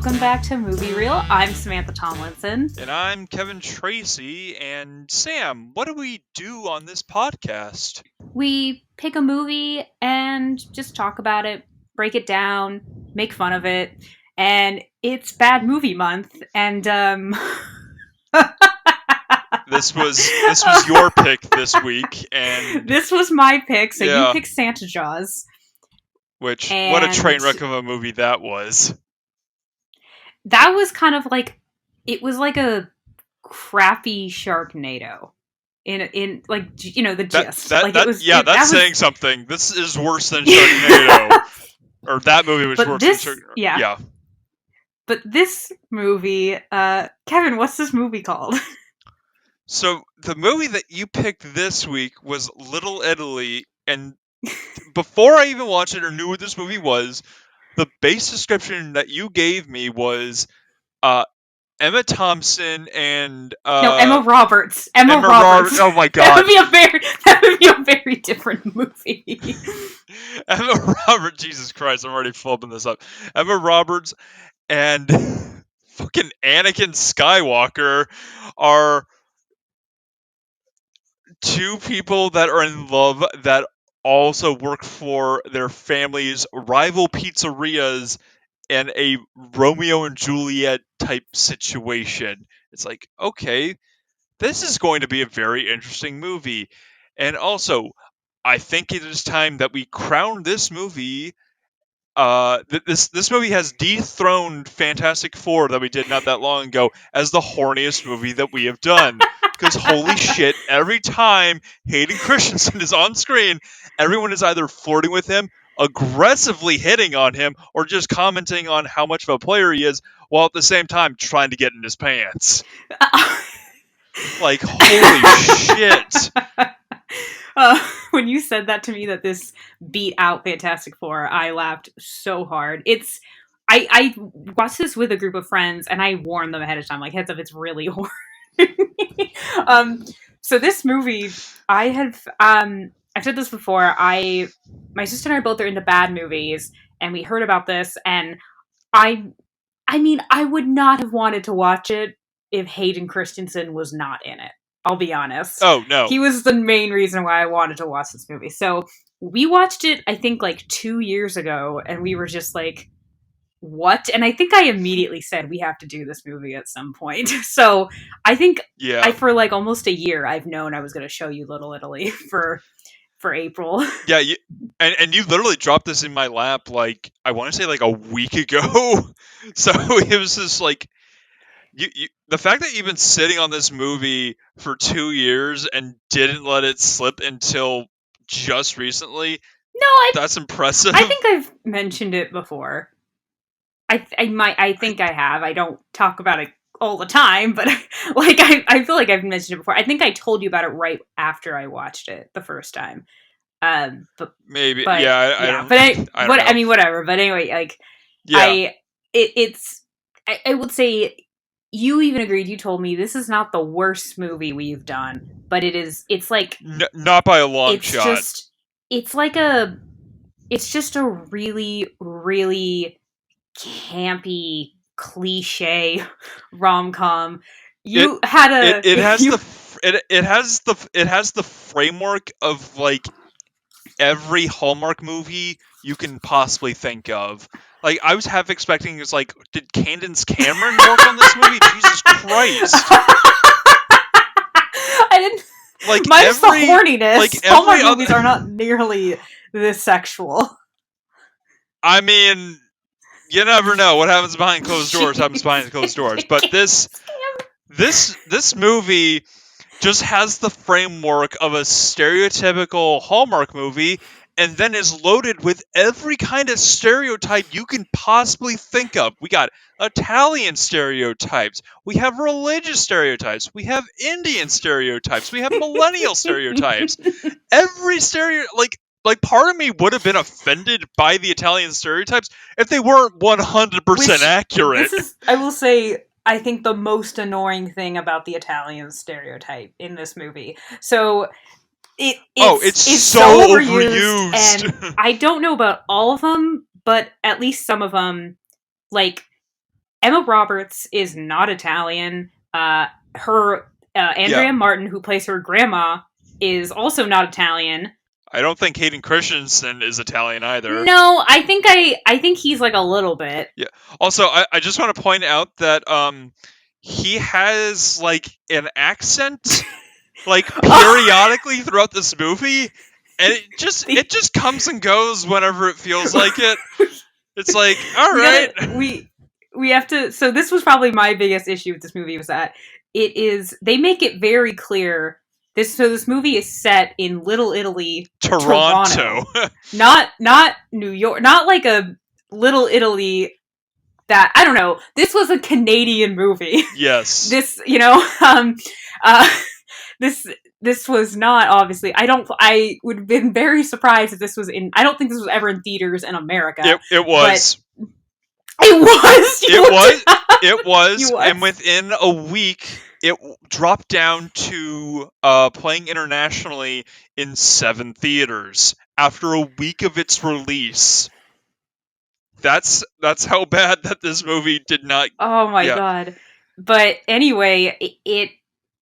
Welcome back to Movie Reel. I'm Samantha Tomlinson. And I'm Kevin Tracy. And Sam, what do we do on this podcast? We pick a movie and just talk about it, break it down, make fun of it. And it's Bad Movie Month. And This was your pick this week, and this was my pick. So Yeah. you picked Santa Jaws. what a And train wreck of a movie that was. that was kind of like, it was like a crappy Sharknado. In like, you know, the gist. That's saying something. This is worse than Sharknado. Or that movie was worse than Sharknado. Yeah. But this movie, Kevin, what's this movie called? So the movie that you picked this week was Little Italy, and before I even watched it or knew what this movie was, the base description that you gave me was Emma Thompson and no, Emma Roberts. Emma Roberts. Oh my god, that would be a very different movie. Emma Roberts. Jesus Christ, I'm already flubbing this up. Emma Roberts and fucking Anakin Skywalker are two people that are in love that also work for their family's rival pizzerias and a Romeo and Juliet type situation. It's like, okay, this is going to be a very interesting movie. And also, I think it is time that we crown this movie. This movie has dethroned Fantastic Four that we did not that long ago as the horniest movie that we have done. Because holy shit, every time Hayden Christensen is on screen, everyone is either flirting with him, aggressively hitting on him, or just commenting on how much of a player he is, while at the same time trying to get in his pants. Like, holy shit. When you said that to me, that this beat out Fantastic Four, I laughed so hard. I watched this with a group of friends, and I warned them ahead of time, like, heads up, it's really horny. So this movie, I've said this before, my sister and I both are into bad movies, and we heard about this, and I mean, I would not have wanted to watch it if Hayden Christensen was not in it. I'll be honest. Oh, no. He was the main reason why I wanted to watch this movie. So we watched it, I think, like 2 years ago, and we were just like, what? And I think I immediately said, we have to do this movie at some point. So I think for like almost a year, I've known I was going to show you Little Italy for April. Yeah, and you literally dropped this in my lap, like, I want to say like a week ago. So it was just like, the fact that you've been sitting on this movie for 2 years and didn't let it slip until just recently, that's impressive. I think I've mentioned it before. I think I have. I don't talk about it all the time, but like I feel like I've mentioned it before. I think I told you about it right after I watched it the first time. But maybe, but, yeah. I mean, whatever. But anyway, like, yeah. I would say, you even agreed. You told me this is not the worst movie we've done, but it's like not by a long shot. It's just a really, really campy cliche rom-com. It has the framework of like every Hallmark movie you can possibly think of. Like, I was half expecting, it's like, did Candace Cameron work on this movie? Jesus Christ! I didn't. Like, minus the horniness. Like, Hallmark movies are not nearly this sexual. I mean, you never know. What happens behind closed doors happens behind closed doors. But this movie just has the framework of a stereotypical Hallmark movie, and then is loaded with every kind of stereotype you can possibly think of. We got Italian stereotypes. We have religious stereotypes. We have Indian stereotypes. We have millennial stereotypes. Every like part of me would have been offended by the Italian stereotypes if they weren't 100% accurate. I will say, I think the most annoying thing about the Italian stereotype in this movie. So it's so overused. And I don't know about all of them, but at least some of them, like, Emma Roberts is not Italian. Her Yeah, Andrea Martin, who plays her grandma, is also not Italian. I don't think Hayden Christensen is Italian either. No, I think he's like a little bit. Yeah. Also, I just want to point out that he has like an accent like periodically throughout this movie, and it just comes and goes whenever it feels like it. It's like, all right. We have to. So this was probably my biggest issue with this movie was that they make it very clear. This movie is set in Little Italy, Toronto. not New York, not like a Little Italy that I don't know. This was a Canadian movie. Yes. This, this was not obviously. I would have been very surprised if this was in. I don't think this was ever in theaters in America. It was. It was. It was. And within a week, it dropped down to playing internationally in 7 theaters after a week of its release. That's how bad that this movie did not. Oh my god! But anyway,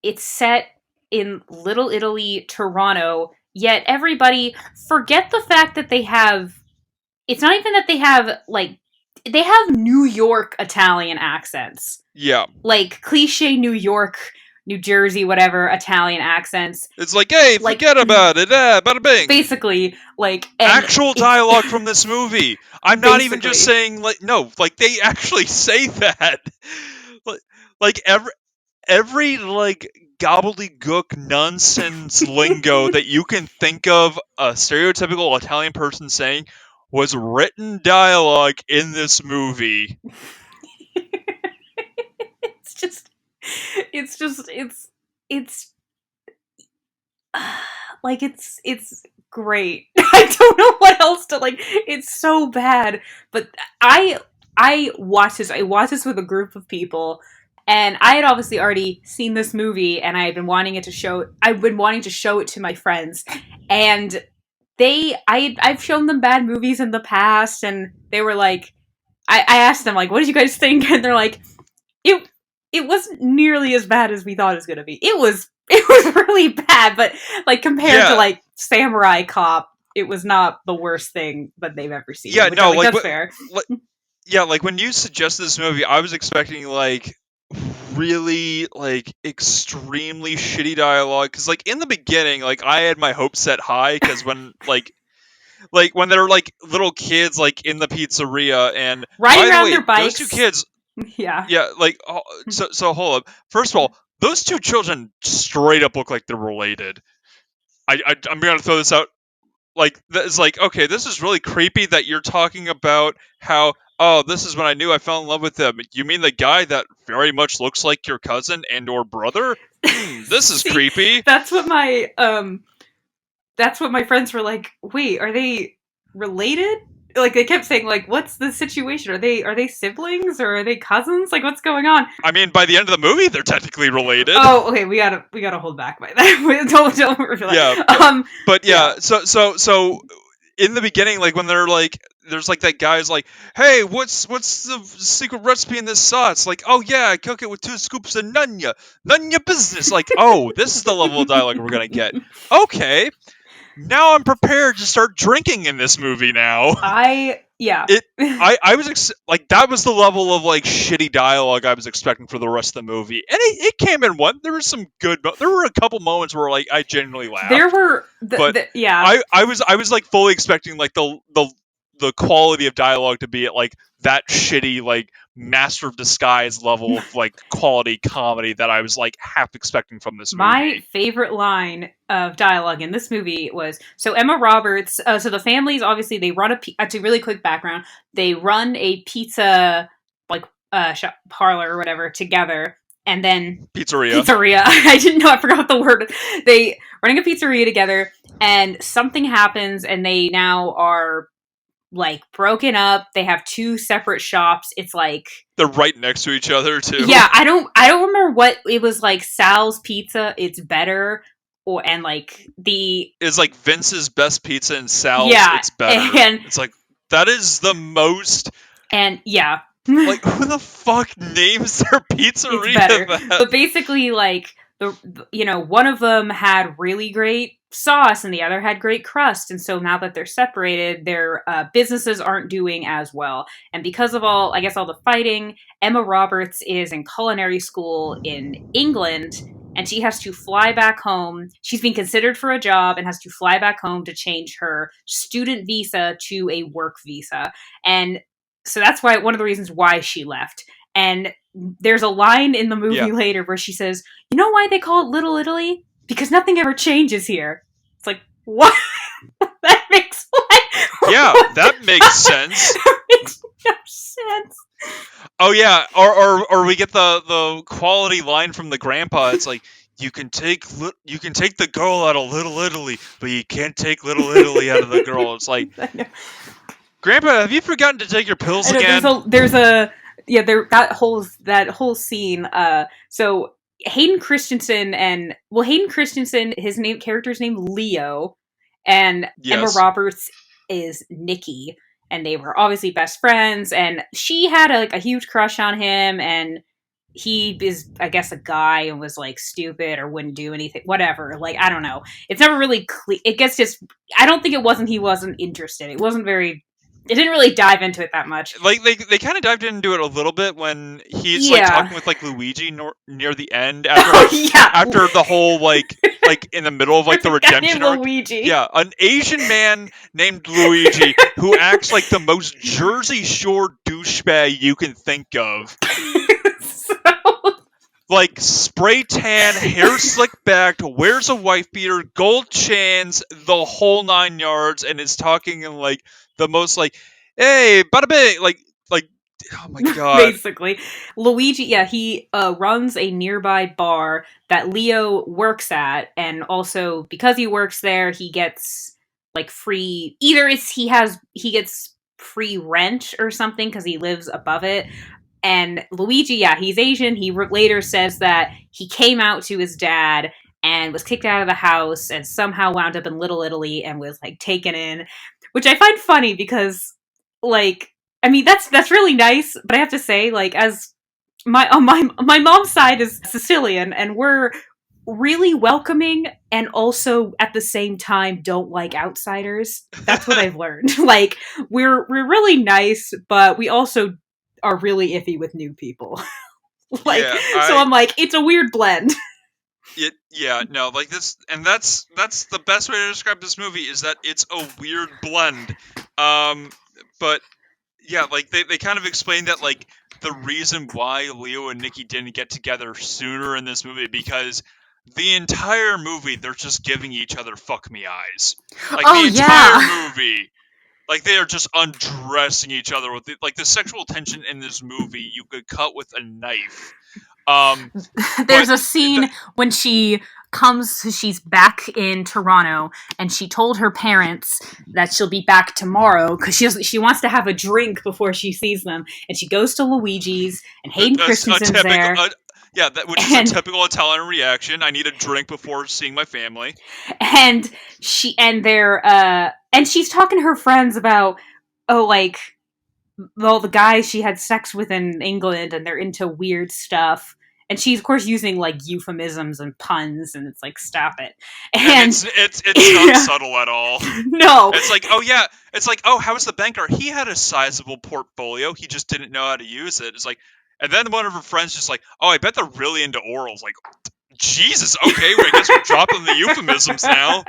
it's set in Little Italy, Toronto. Yet everybody forget the fact that they have. It's not even that they have like. They have New York Italian accents. Yeah. Like cliche New York, New Jersey, whatever Italian accents. It's like, hey, forget about it. Bada bing. Basically, like actual dialogue from this movie. I'm not even just saying like no, like they actually say that. Like every like gobbledygook nonsense lingo that you can think of a stereotypical Italian person saying was written dialogue in this movie. it's like it's great. I don't know what else to like. It's so bad, but I watched this. I watched this with a group of people, and I had obviously already seen this movie, and I had been wanting it to show. I've been wanting to show it to my friends, and I've shown them bad movies in the past, and they were like, I asked them like, "What did you guys think?" And they're like, it wasn't nearly as bad as we thought it was gonna be. It was really bad, but like compared to like Samurai Cop, it was not the worst thing that they've ever seen. Yeah, no, like that's fair. Yeah, like when you suggested this movie, I was expecting like really like extremely shitty dialogue because like in the beginning, like I had my hopes set high because when like when they're like little kids like in the pizzeria and riding around their bikes, those 2 kids. Yeah, like so hold up. First of all, those 2 children straight up look like they're related. I'm gonna throw this out. Like it's like, okay, this is really creepy that you're talking about how this is when I knew I fell in love with him. You mean the guy that very much looks like your cousin and or brother? This is creepy. That's what my friends were like. Wait, are they related? Like they kept saying, like, what's the situation? Are they siblings or are they cousins? Like, what's going on? I mean, by the end of the movie, they're technically related. Oh, okay. We gotta hold back by that. don't reveal that. Yeah. But yeah. So in the beginning, like when they're like, there's like that guy's like, hey, what's the secret recipe in this sauce? Like, oh yeah, I cook it with 2 scoops of none your business. Like, oh, this is the level of dialogue we're gonna get. Okay. Now I'm prepared to start drinking in this movie now. I was like, that was the level of like shitty dialogue I was expecting for the rest of the movie, and it came in one. There was some good. There were a couple moments where like I genuinely laughed. There were, I was like fully expecting like the quality of dialogue to be at like that shitty like Master of Disguise level of like quality comedy that I was like half expecting from this movie. My favorite line of dialogue in this movie was, so Emma Roberts, so the families, obviously they run actually really quick background, they run a pizza like shop, parlor or whatever together, and then pizzeria. I didn't know, I forgot the word. They running a pizzeria together, and something happens, and they now are like broken up. They have 2 separate shops. It's like they're right next to each other too. Yeah, I don't remember what it was like. Sal's Pizza, it's better, and like it's like Vince's best pizza and Sal's, it's better. And it's like that is the most. And yeah, Like, who the fuck names their It's pizzeria better. that? But basically, like one of them had really great sauce and the other had great crust, and so now that they're separated, their businesses aren't doing as well. And because of I guess all the fighting, Emma Roberts is in culinary school in England. And she has to fly back home. She's being considered for a job and has to fly back home to change her student visa to a work visa. And so that's why one of the reasons why she left. And there's a line in the Yeah. movie later where she says, "You know why they call it Little Italy? Because nothing ever changes here." It's like, what? That makes Yeah, what the that makes sense. that makes no sense. Oh yeah, or we get the quality line from the grandpa. It's like, you can take the girl out of Little Italy, but you can't take Little Italy out of the girl. It's like, I know. Grandpa, have you forgotten to take your pills I know. again? There's a yeah. There that whole scene. So Hayden Christensen, his character's name Leo, and Emma Yes. Roberts is Nikki, and they were obviously best friends. And she had a huge crush on him, and he is, I guess, a guy and was like stupid or wouldn't do anything, whatever. Like, I don't know. It's never really clear. It gets just. I don't think he wasn't interested. It wasn't very. It didn't really dive into it that much. Like they kind of dived into it a little bit when he's like Yeah. talking with like Luigi near the end Oh yeah. after the whole like in the middle of like the redemption arc. Luigi. Yeah, an Asian man named Luigi who acts like the most Jersey Shore douchebag you can think of. So... Like spray tan, hair slicked back, wears a wife beater, gold chains, the whole 9 yards, and is talking in like the most like, hey, bada bing, like, oh my god. Basically, Luigi, yeah, he runs a nearby bar that Leo works at, and also because he works there, he gets like free. Either it's he gets free rent or something because he lives above it. And Luigi, yeah, he's Asian. He later says that he came out to his dad and was kicked out of the house and somehow wound up in Little Italy and was like taken in, which I find funny because, like, I mean that's really nice, but I have to say, like, as my mom's side is Sicilian, and we're really welcoming and also at the same time don't like outsiders. That's what I've learned. Like, we're really nice, but we also are really iffy with new people. Like, Yeah, so I'm like, it's a weird blend. yeah, no, like this, and that's the best way to describe this movie is that it's a weird blend. But yeah, like they kind of explained that like the reason why Leo and Nikki didn't get together sooner in this movie because the entire movie they're just giving each other fuck me eyes. Like Oh the yeah. entire movie, like they are just undressing each other with like the sexual tension in this movie you could cut with a knife. There's But a scene when she's back in Toronto and she told her parents that she'll be back tomorrow because she wants to have a drink before she sees them, and she goes to Luigi's and Hayden Christensen's there. Yeah, which is a typical Italian reaction. I need a drink before seeing my family. And she's talking to her friends about, oh, like, all the guys she had sex with in England and they're into weird stuff. And she's of course using like euphemisms and puns, and it's like, stop it. And it's not subtle at all. No. It's like, oh yeah, it's like, oh, how's the banker? He had a sizable portfolio, he just didn't know how to use it. It's like, and then one of her friends just like, oh, I bet they're really into orals. Like, Jesus, okay, well, I guess we're dropping the euphemisms now.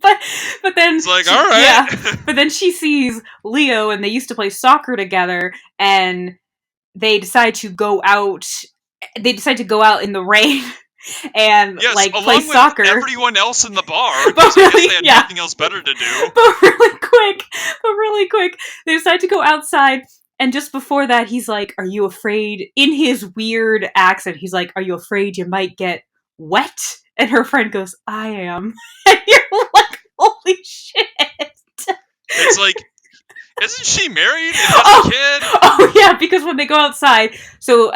But then it's like, all right. Yeah. But then she sees Leo, and they used to play soccer together, and they decide to go out. They decide to go out in the rain and like play soccer. With everyone else in the bar, because I guess they had nothing else better to do. But really quick, they decide to go outside. And just before that, he's like, "Are you afraid?" In his weird accent, he's like, "Are you afraid you might get wet?" And her friend goes, "I am." And you're like, "Holy shit!" It's like, isn't she married and has a kid? Oh yeah, because when they go outside, so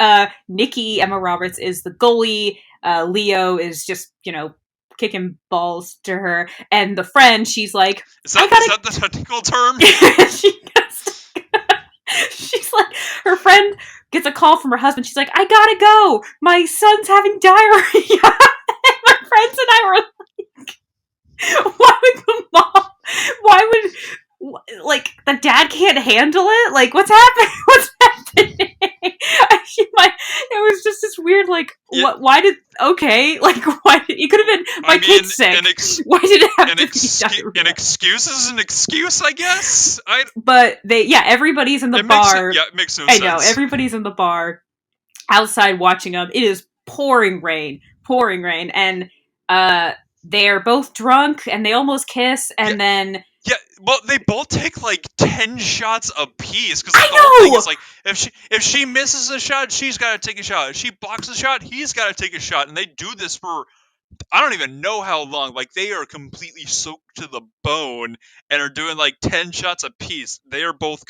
Nikki, Emma Roberts, is the goalie. Leo is just, kicking balls to her, and the friend, she's like, is that the technical term? She's like, her friend gets a call from her husband. She's like, I gotta go. My son's having diarrhea. My friends and I were why would the mom? Why would like the dad can't handle it? Like what's happening? What's happening? It was just this weird like Yeah, what? Why did okay? Like why? It could have been I my mean, kid's sick. Why did it have to be an diarrhea? excuse is an excuse, I guess. But everybody's in the bar. It makes no I know sense. everybody's in the bar outside watching them. It is pouring rain, and they're both drunk and they almost kiss, Yeah, and then yeah. Well, they both take like 10 shots apiece because like the whole thing I is know. like if she misses a shot, she's got to take a shot. If she blocks a shot, he's got to take a shot, and they do this for I don't even know how long. Like they are completely soaked to the bone and are doing like 10 shots apiece. They are both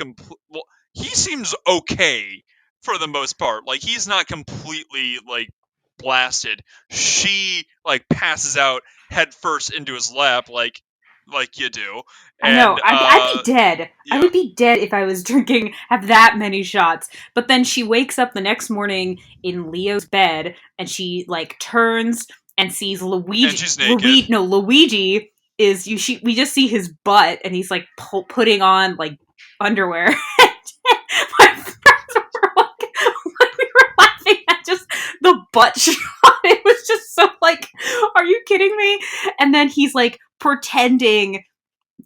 well, he seems okay for the most part. Like he's not completely like blasted. She like passes out head first into his lap like you do. I know. And I'd be dead. I yeah. would be dead if I was drinking, have that many shots. But then she wakes up the next morning in Leo's bed, and she like turns and sees And Luigi. she's naked. Luigi is you. We just see his butt, and he's like putting on like underwear. My friends were like, when we were laughing at just the butt shot. It was just so like, are you kidding me? And then he's like pretending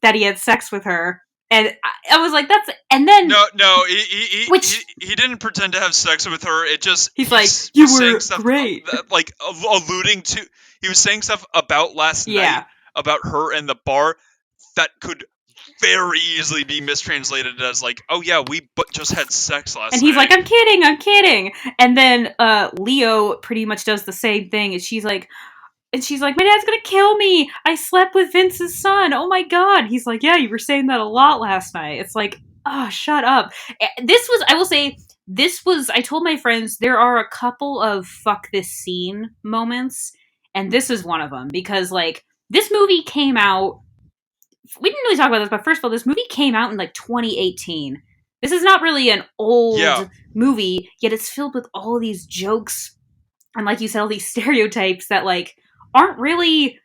that he had sex with her, and I was like, "That's." And then, No, which he didn't pretend to have sex with her. It just he's like, "You was saying were stuff great." like alluding to. He was saying stuff about last night Yeah, about her and the bar that could very easily be mistranslated as like, "Oh yeah, we just had sex and last he's night." like, I'm kidding." And then Leo pretty much does the same thing, and she's like, my dad's gonna kill me. I slept with Vince's son. Oh my god. He's like, yeah, you were saying that a lot last night. It's like, oh, shut up. This was, I will say, this was, I told my friends there are a couple of fuck this scene moments, and this is one of them because, like, this movie came out. We didn't really talk about this, but first of all, this movie came out in like 2018. This is not really an Yeah, old movie, yet it's filled with all these jokes and, like you said, all these stereotypes that like aren't really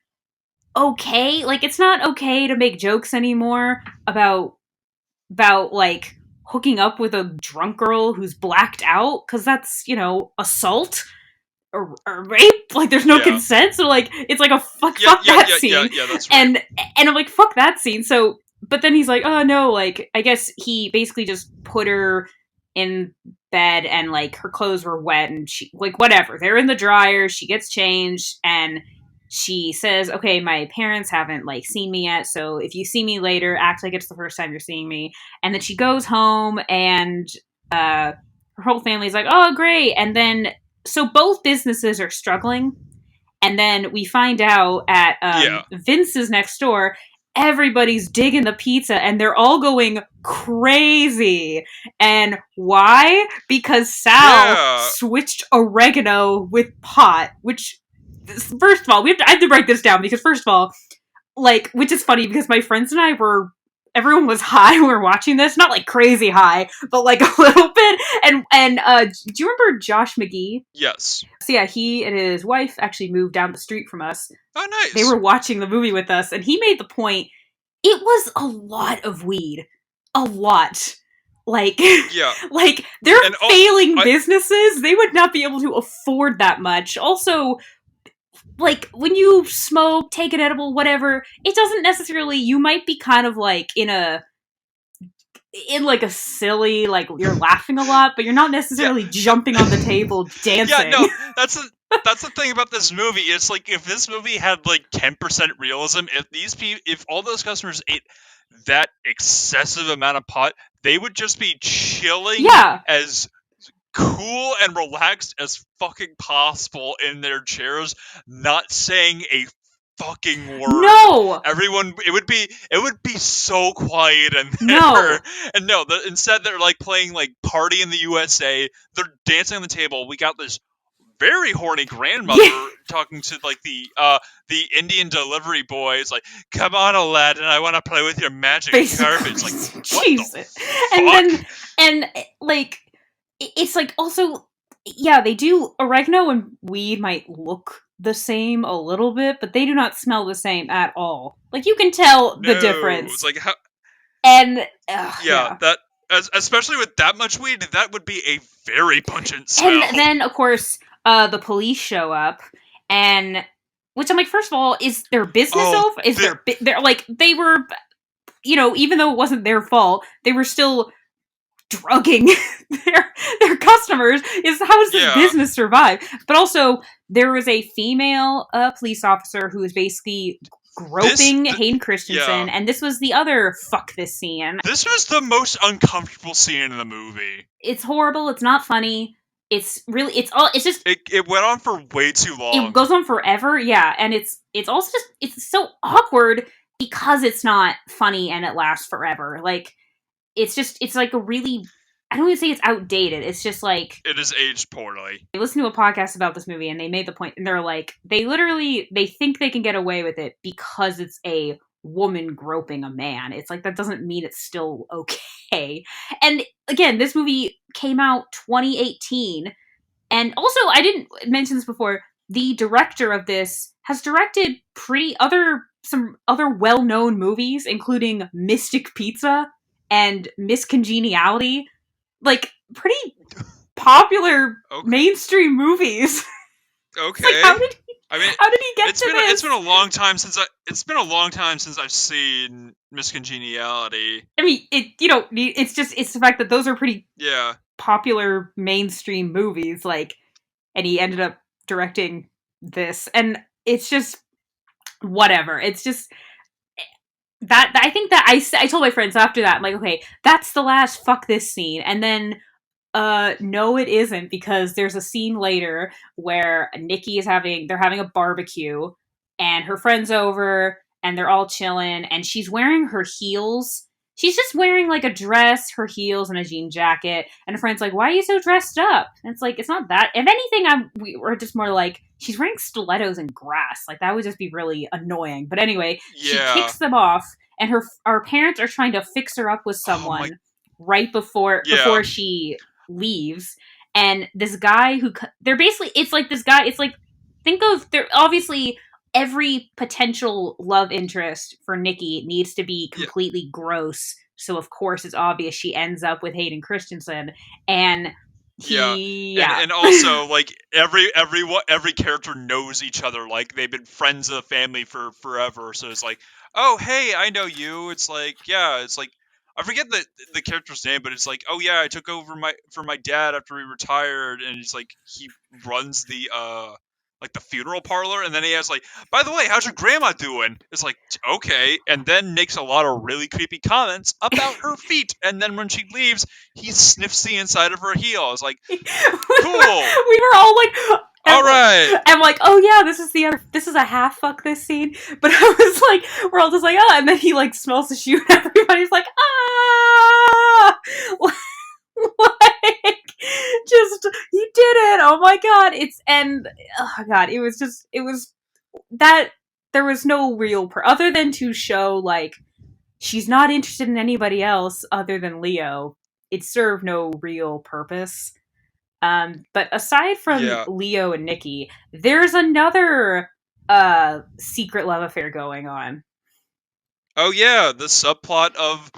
okay. Like it's not okay to make jokes anymore about like hooking up with a drunk girl who's blacked out because that's assault or rape. Like there's no yeah, consent, so like it's like a fuck that scene, yeah. That's right. and I'm like fuck that scene. So, but then he's like, oh no, like I guess he basically just put her in bed and like her clothes were wet and she like whatever they're in the dryer. She gets changed and she says, okay, my parents haven't like seen me yet, so if you see me later, act like it's the first time you're seeing me. And then she goes home and her whole family's like, oh great. And then so both businesses are struggling, and then we find out at Yeah, Vince's next door, everybody's digging the pizza and they're all going crazy. And why? Because Sal yeah, switched oregano with pot, which, first of all, I have to break this down because, first of all, like, which is funny because my friends and I were, everyone was high when we were watching this, not like crazy high, but like a little bit. And do you remember Josh McGee? yes. So yeah, he and his wife actually moved down the street from us. Oh, They nice. were watching the movie with us, and he made the point. It was a lot of weed, a lot. Like, Yeah, like they're and failing I businesses. They would not be able to afford that much. Also, like when you smoke, take an edible, whatever, it doesn't necessarily. You might be kind of like in like a silly, like you're laughing a lot, but you're not yeah. necessarily jumping on the table Yeah, dancing. no, that's the thing about this movie. It's like if this movie had like 10% realism, if all those customers ate that excessive amount of pot, they would just be chilling Yeah, as cool and relaxed as fucking possible in their chairs, not saying a fucking word. no, Everyone, it would be so quiet in there. no. And no, instead they're like playing like Party in the USA. They're dancing on the table. We got this very horny Yeah, grandmother talking to like the Indian delivery boy. It's like, come on, Aladdin, I want to play with your magic garbage. Like, basically. what the Jesus. And fuck? then, and like, it's like also, yeah, they do, oregano and weed might look the same a little bit, but they do not smell the same at all. Like, you can tell the No, it's difference. like how. And, Yeah, yeah. that especially with that much weed, that would be a very pungent And smell. then, of course, the police show up, and which I'm like, first of all, is their business Oh, over? Is they're like they were, even though it wasn't their fault, they were still drugging their customers. Is how does this yeah. business survive? But also, there was a female police officer who was basically This, groping Hayden yeah. Christensen, and this was the other fuck this scene. This was the most uncomfortable scene in the movie. It's horrible. It's not funny. It's really. It's all. It's just. It went on for way too It long. goes on forever. Yeah, and it's also just. It's so awkward because it's not funny and it lasts forever. Like, it's just. It's like a really. I don't even say it's outdated. It's just like It is aged poorly. I listened to a podcast about this movie and they made the point, and they're like, they think they can get away with it because it's a woman groping a man. It's like, that doesn't mean it's still okay. And again, this movie came out 2018, and also, I didn't mention this before, the director of this has directed some other well-known movies, including Mystic Pizza and Miss Congeniality, like pretty popular Okay. mainstream movies. Okay. Like, I mean, how did he get it's to been this? it's been a long time since I've seen Miss Congeniality. I mean, it's the fact that those are pretty Yeah. popular mainstream movies, like, and he ended up directing this, and it's just whatever. It's just that I think that I told my friends after that, I'm like, okay, that's the last fuck this scene, and then no, it isn't, because there's a scene later where Nikki they're having a barbecue, and her friend's over, and they're all chilling, and she's wearing her heels. She's just wearing like a dress, her heels, and a jean jacket. And her friend's like, "Why are you so dressed up?" And it's like, it's not that. If anything, we're just more like, she's wearing stilettos and grass. Like, that would just be really annoying. But anyway, she Yeah. kicks them off, and our parents are trying to fix her up with Oh my. someone right Yeah. before she leaves, and this guy they're basically, it's like this guy, it's like, think of, they're obviously, every potential love interest for Nikki needs to be Yeah. completely gross, so of course it's obvious she ends up with Hayden Christensen, and Yeah, yeah. and also like every character knows each other. Like they've been friends of the family for forever. So it's like, oh hey, I know you. It's like, yeah, it's like I forget the character's name, but it's like, oh yeah, I took over for my dad after he retired, and it's like he runs the like the funeral parlor, and then he has like, by the way, how's your grandma doing? It's like, okay, and then makes a lot of really creepy comments about her feet, and then when she leaves, he sniffs the inside of her heel. I was like, cool, We were all like, all right, I'm like, oh yeah, this is a half fuck this scene. But I was like, we're all just like, oh, and then he like smells the shoe, and everybody's like, ah, like, just, he did it. Oh my god, oh god, it was that there was no real other than to show like she's not interested in anybody else other than Leo. It served no real purpose. But aside from yeah, Leo and Nikki, there's another secret love affair going on. oh yeah, the subplot of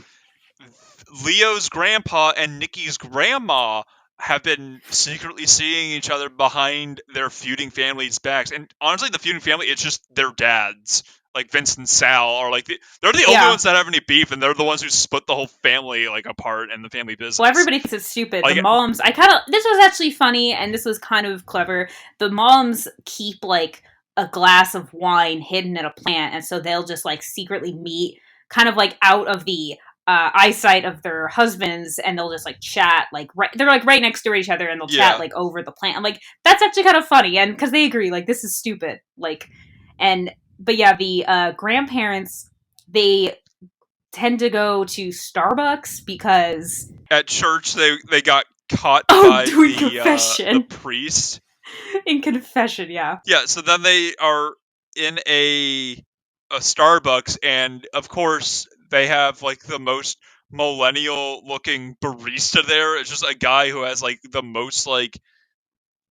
Leo's grandpa and Nikki's grandma have been secretly seeing each other behind their feuding families' backs. And honestly, the feuding family, it's just their dads. Like Vince and Sal are like they're the only Yeah. ones that have any beef, and they're the ones who split the whole family like apart in the family business. Well, everybody thinks it's stupid. Like, The moms, this was actually funny, and this was kind of clever. The moms keep like a glass of wine hidden in a plant, and so they'll just like secretly meet, kind of like out of the eyesight of their husbands, and they'll just like chat, like they're like right next to each other, and they'll chat like over the plant. I'm like, that's actually kind of funny, and because they agree, like, this is stupid, like, but yeah, the grandparents, they tend to go to Starbucks because at church they got caught oh, by doing the confession. priest. In confession, yeah. Yeah, so then they are in a Starbucks, and of course they have like the most millennial looking barista there. It's just a guy who has like the most like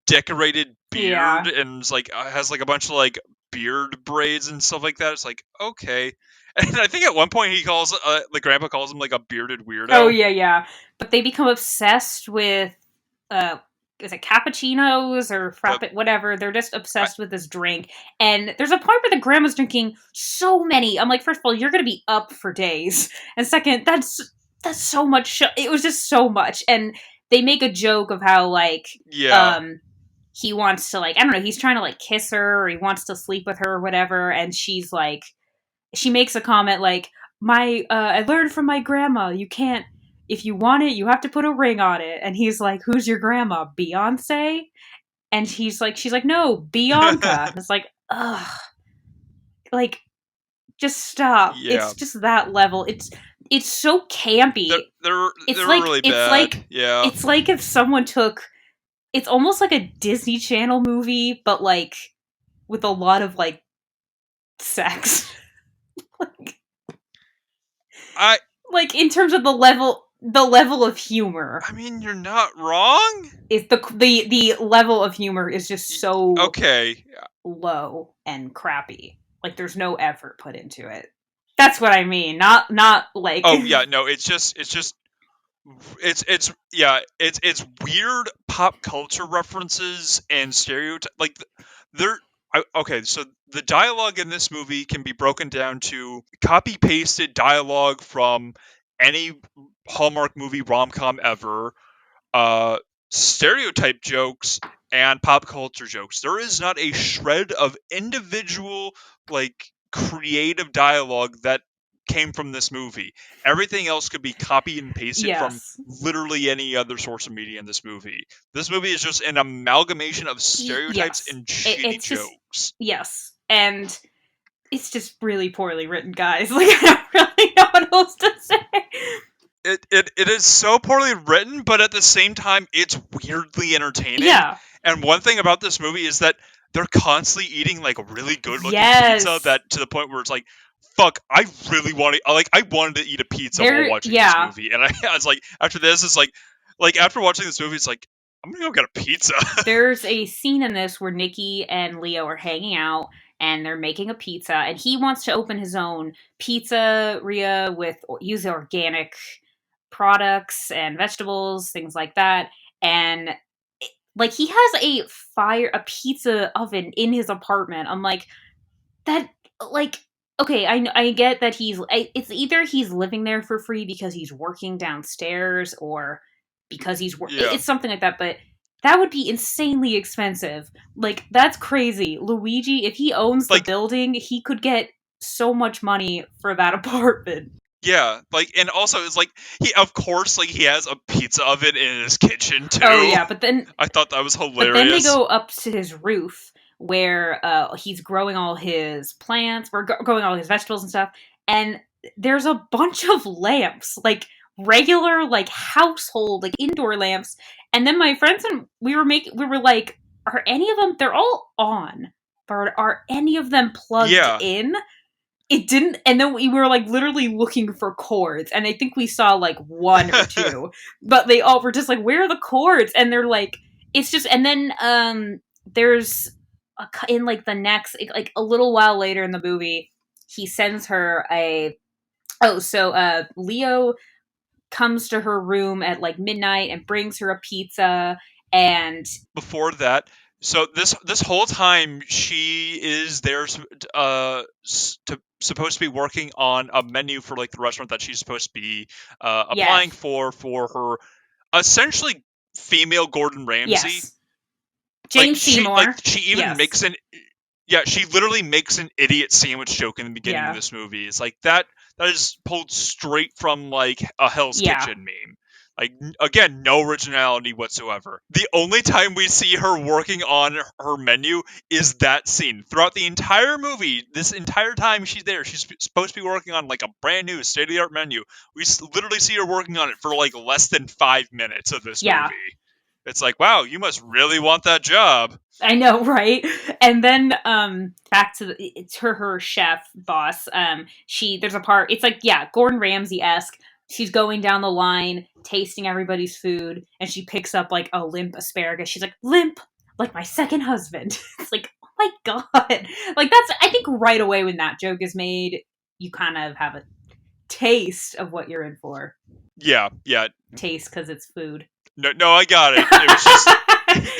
decorated beard Yeah. and is, like has like a bunch of like beard braids and stuff like that. It's like okay, and I think at one point he calls the grandpa calls him like a bearded Oh weirdo. yeah, yeah. But they become obsessed with uh is it cappuccinos or The frappe whatever. They're just I, obsessed with this drink. And there's a point where the grandma's drinking so many. I'm like, first of all, you're gonna be up for days. And second, that's so much it was just so much. And they make a joke of how like yeah. um he wants to like I don't know, he's trying to like kiss her or he wants to sleep with her or whatever, and she's like she makes a comment like my I learned from my grandma you can't if you want it you have to put a ring on it, and he's like who's your grandma, Beyonce? And she's like no, Bianca. And it's like ugh, like just stop, Yeah. it's just that level, it's so They're campy. they're it's they're like really it's bad. like Yeah. it's like if someone took it's almost like a Disney Channel movie but like with a lot of like sex. like I like in terms of the level of humor I mean you're not wrong. is the level of humor is just so Okay. low and crappy. Like there's no effort put into it. That's what I mean. Not like Oh yeah, no, it's yeah, it's weird pop culture references and stereotype like they're okay, so the dialogue in this movie can be broken down to copy pasted dialogue from any Hallmark movie rom-com ever, uh, stereotype jokes and pop culture jokes. There is not a shred of individual, like, creative dialogue that came from this movie. Everything else could be copied and pasted from yes. literally any other source of media in this movie. This movie is just an amalgamation of stereotypes Yes. and shitty It's just jokes. yes. And it's just really poorly written, guys. Like I don't really know what else to say. It is so poorly written, but at the same time, it's weirdly entertaining. Yeah. And one thing about this movie is that they're constantly eating like really good looking pizza Yes. that to the point where it's like, fuck, I really want to like I wanted to eat a pizza while There watching this yeah. movie, and I was like, after this, it's like after watching this movie, it's like I'm gonna go get a pizza. There's a scene in this where Nikki and Leo are hanging out and they're making a pizza, and he wants to open his own pizzeria with use organic products and vegetables, things like that. And like he has a pizza oven in his apartment. I'm like that like okay, I get that it's either he's living there for free because he's working downstairs or because Yeah, it's something like that, but that would be insanely expensive. Like that's crazy. Luigi, if he owns the like building, he could get so much money for that apartment. yeah, like and also it's like he of course like he has a pizza oven in his kitchen Oh too. yeah, I thought that was but then they hilarious. go up to his roof where he's growing all his plants, we're growing all his vegetables and stuff, and there's a bunch of lamps, like regular, like household, like indoor lamps. And then my friends and we were like, are any of them? They're all on, but are any of them plugged Yeah, in? It didn't, and then we were like literally looking for cords, and I think we saw like one or two, but they all were just like, where are the cords? And they're like, it's just, and then there's in like the next like a little while later in the movie, he sends her a Leo comes to her room at like midnight and brings her a pizza, and before that, so this whole time she is there supposed to be working on a menu for like the restaurant that she's supposed to be applying yes, for her essentially female Gordon Ramsay. yes, Jane Seymour, She even yes, makes an yeah, she literally makes an idiot sandwich joke in the beginning of yeah, this movie. It's like that is pulled straight from like a Hell's yeah. Kitchen meme. Like again, no originality whatsoever. The only time we see her working on her menu is that scene. Throughout the entire movie, this entire time she's there, she's supposed to be working on like a brand new state of the art menu. We literally see her working on it for like less than 5 minutes of this Yeah, movie. It's like, wow, you must really want that job. I know, right? And then back to it's her chef boss. She there's a part. It's like yeah, Gordon Ramsay esque. She's going down the line, tasting everybody's food, and she picks up like a limp asparagus. She's like limp, like my second husband. It's like oh my god, like that's I think right away when that joke is made, you kind of have a taste of what you're in for. Yeah, yeah. Taste because it's food. No, I got it. It was just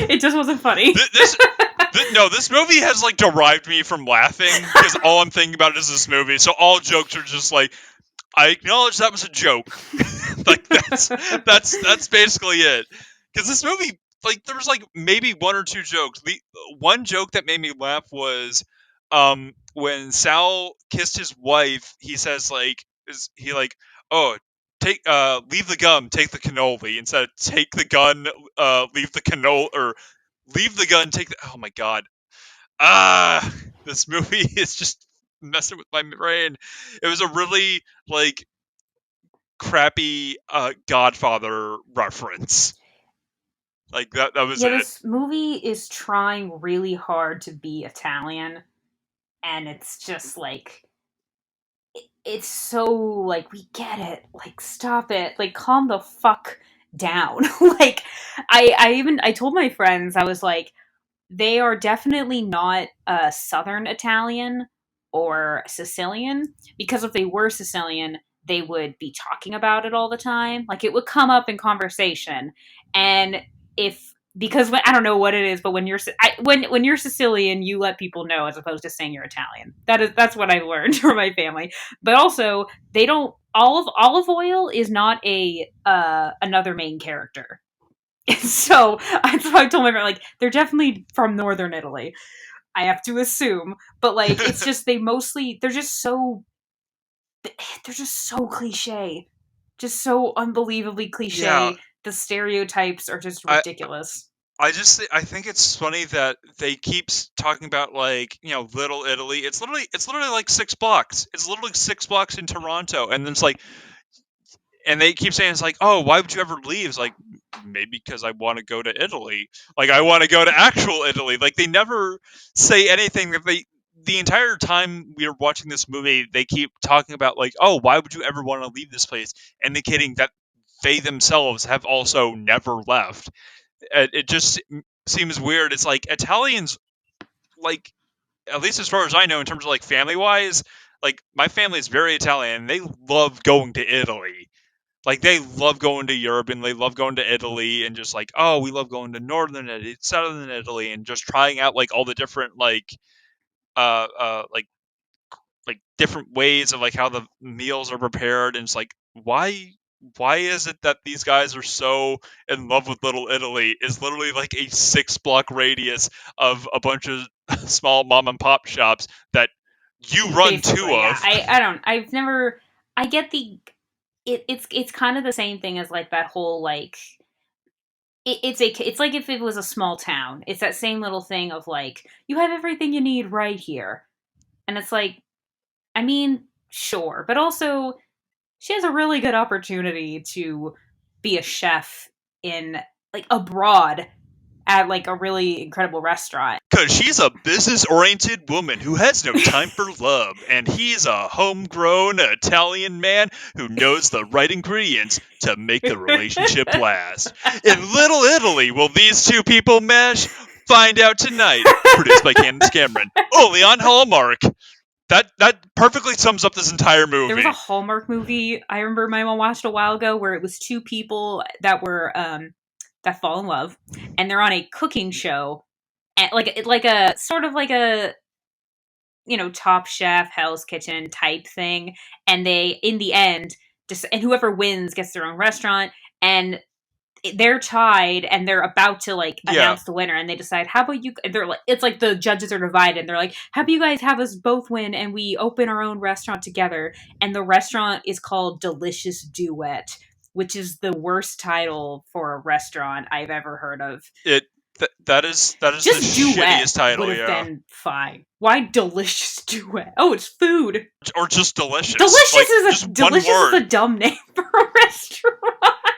It just wasn't funny. this movie has like derived me from laughing because all I'm thinking about is this movie. So all jokes are just like, I acknowledge that was a joke. Like that's basically it. Because this movie, like, there was like maybe one or two jokes. The one joke that made me laugh was, when Sal kissed his wife. He says like, is he like, oh, take leave the gum, take the cannoli, instead of take the gun, leave the cannoli, or leave the gun, take the. Oh my god, this movie is just messing with my brain. It was a really like crappy Godfather reference. Like that was Yeah, it. this movie is trying really hard to be Italian, and it's just like it's so like we get it. Like stop it. Like calm the fuck down. Like I told my friends I was like they are definitely not Southern Italian or Sicilian because if they were Sicilian, they would be talking about it all the time. Like it would come up in conversation, and if because when, I don't know what it is, but when when you're Sicilian, you let people know as opposed to saying you're Italian. That's what I learned from my family. But also, they don't olive oil is not a another main character. So that's why I told my friend, like, they're definitely from northern Italy. I have to assume, but like, it's just they're just so cliche, just so unbelievably Yeah, cliche. The stereotypes are just I ridiculous. I think it's funny that they keep talking about like Little Italy. It's literally like 6 blocks. It's literally 6 blocks in Toronto, and then it's like, and they keep saying it's like, oh, why would you ever leave? It's like maybe because I want to go to Italy. Like I want to go to actual Italy. Like they never say anything that they. The entire time we are watching this movie, they keep talking about like, oh, why would you ever want to leave this place, indicating that they themselves have also never left. It just seems weird. It's like Italians, like, at least as far as I know, in terms of like family wise, like my family is very Italian. They love going to Italy. Like they love going to Europe and they love going to Italy and just like, oh, we love going to northern Italy, southern Italy, and just trying out like all the different uh uh like different ways of like how the meals are prepared. And it's like, why is it that these guys are so in love with Little Italy? Is literally like a 6 block radius of a bunch of small mom and pop shops that you run two Basically, yeah. of. I don't. I've never. I get the. It's kind of the same thing as like that whole like it's like if it was a small town. It's that same little thing of like you have everything you need right here, and it's like I mean sure, but also she has a really good opportunity to be a chef in like abroad at like a really incredible restaurant. Because she's a business oriented woman who has no time for love, and he's a homegrown Italian man who knows the right ingredients to make the relationship last. In Little Italy, will these two people mesh? Find out tonight. Produced by Candace Cameron. Only on Hallmark. That perfectly sums up this entire There was a movie. Hallmark movie I remember my mom watched a while ago where it was two people that were that fall in love and they're on a cooking show and like a sort of like a Top Chef, Hell's Kitchen type thing, and they in the end just and whoever wins gets their own restaurant and they're tied and they're about to like Yeah. announce the winner and they decide how about you they're like it's like the judges are divided and they're like how about you guys have us both win and we open our own restaurant together and the restaurant is called Delicious Duet, which is the worst title for a restaurant I've ever heard of. It that is the Just duet shittiest would title, have yeah. been fine. Why Delicious Duet? Oh, it's food. Or just delicious. Delicious Like is just one a word. dumb name for a restaurant.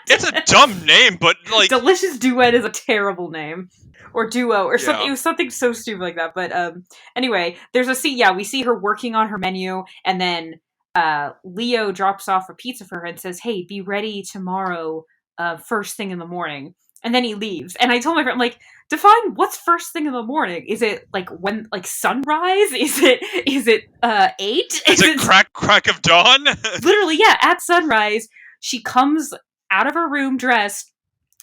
It's a dumb name, but like, Delicious Duet is a terrible name. Or duo or something. yeah. It was something so stupid like that. But anyway, there's a scene. Yeah, we see her working on her menu, and then Leo drops off a pizza for her and says, "Hey, be ready tomorrow, first thing in the morning." And then he leaves. And I told my friend, I'm like, define what's first thing in the morning. Is it like when like sunrise? Is it 8? Is it crack of dawn? Literally, yeah, at sunrise. She comes out of her room dressed,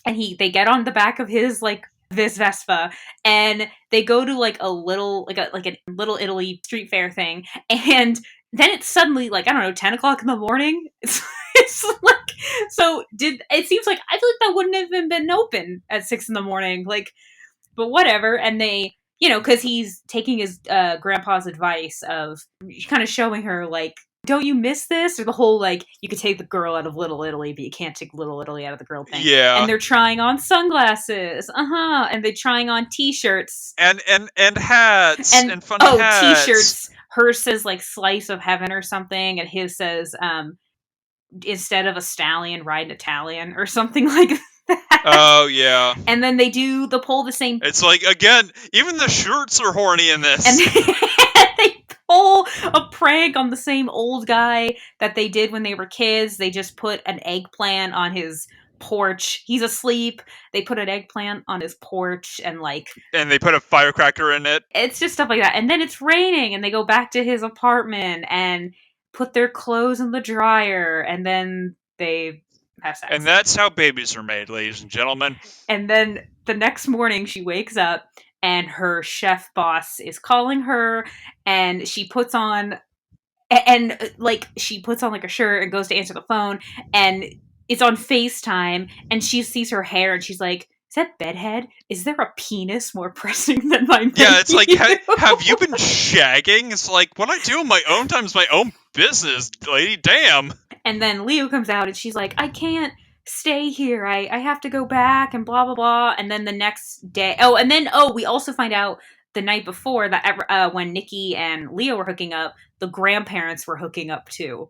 and they get on the back of his like this Vespa, and they go to like a little like a Little Italy street fair thing, and then it's suddenly like, I don't know, 10 o'clock in the morning. It's like, so did it seems like, I feel like that wouldn't have even been open at 6 in the morning, like, but whatever. And they, because he's taking his grandpa's advice of kind of showing her like, don't you miss this? Or the whole like, you could take the girl out of Little Italy, but you can't take Little Italy out of the girl thing. Yeah. And they're trying on sunglasses, and they're trying on t-shirts and hats and funny hats. T-shirts. Hers says like slice of heaven or something, and his says instead of a stallion, ride an Italian or something like that. Oh yeah. And then they do pull the same. It's like, again, even the shirts are horny in this. And they pull a prank on the same old guy that they did when they were kids. They just put an eggplant on his porch. He's asleep. They put an eggplant on his porch, and they put a firecracker in it. It's just stuff like that. And then it's raining, and they go back to his apartment and put their clothes in the dryer, and then they have sex. And that's how babies are made, ladies and gentlemen. And then the next morning she wakes up, and her chef boss is calling her, and she puts on like a shirt and goes to answer the phone, and it's on FaceTime, and she sees her hair, and she's like, is that bedhead? Is there a penis more pressing than my menu? Yeah, it's like, have you been shagging? It's like, what I do in my own time is my own business, lady. Damn. And then Leo comes out, and she's like, I can't stay here. I have to go back, and blah, blah, blah. And then the next day... we also find out the night before that when Nikki and Leo were hooking up, the grandparents were hooking up too.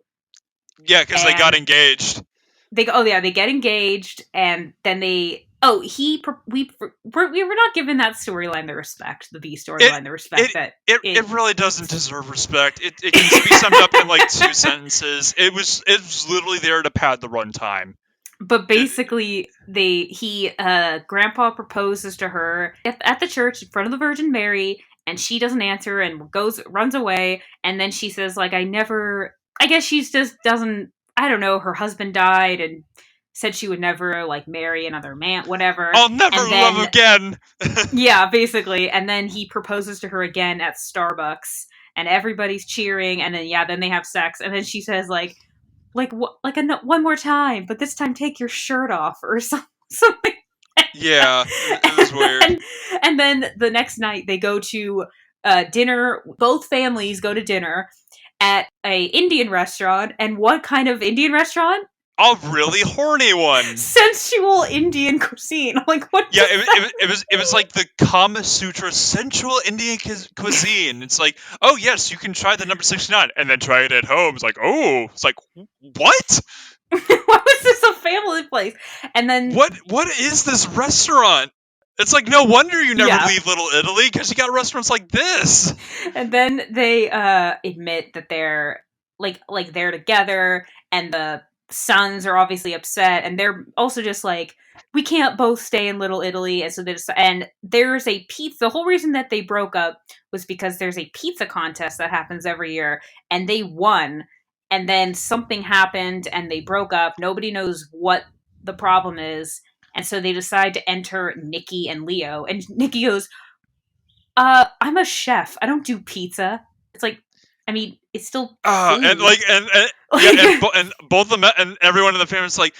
Yeah, because they got engaged. They get engaged, and then they... we were not given that storyline the respect, the B storyline the respect that it really doesn't deserve respect. It can be summed up in like 2 sentences. It was literally there to pad the runtime. But basically, Grandpa proposes to her at the church in front of the Virgin Mary, and she doesn't answer and runs away. And then she says, like, I guess she just doesn't, I don't know, her husband died and said she would never, like, marry another man, whatever. I'll never love again. Yeah, basically. And then he proposes to her again at Starbucks, and everybody's cheering, and then they have sex, and then she says, one more time, but this time take your shirt off, or something. Yeah, it was weird. And then the next night they go to dinner. Both families go to dinner at a Indian restaurant. And what kind of Indian restaurant? A really horny one. Sensual Indian cuisine. Like, what? Yeah, it was like the Kama Sutra sensual Indian cuisine. It's like, oh yes, you can try the number 69 and then try it at home. It's like, oh, it's like, what? Why was this a family place? And then what is this restaurant? It's like, no wonder you never leave Little Italy, because you got restaurants like this. And then they admit that they're like they're together, and the sons are obviously upset, and they're also just like, we can't both stay in Little Italy. And so there's a pizza. The whole reason that they broke up was because there's a pizza contest that happens every year, and they won. And then something happened, and they broke up. Nobody knows what the problem is. And so they decide to enter Nikki and Leo. And Nikki goes, I'm a chef. I don't do pizza. It's like, I mean, it's still food. And both of them and everyone in the family is like,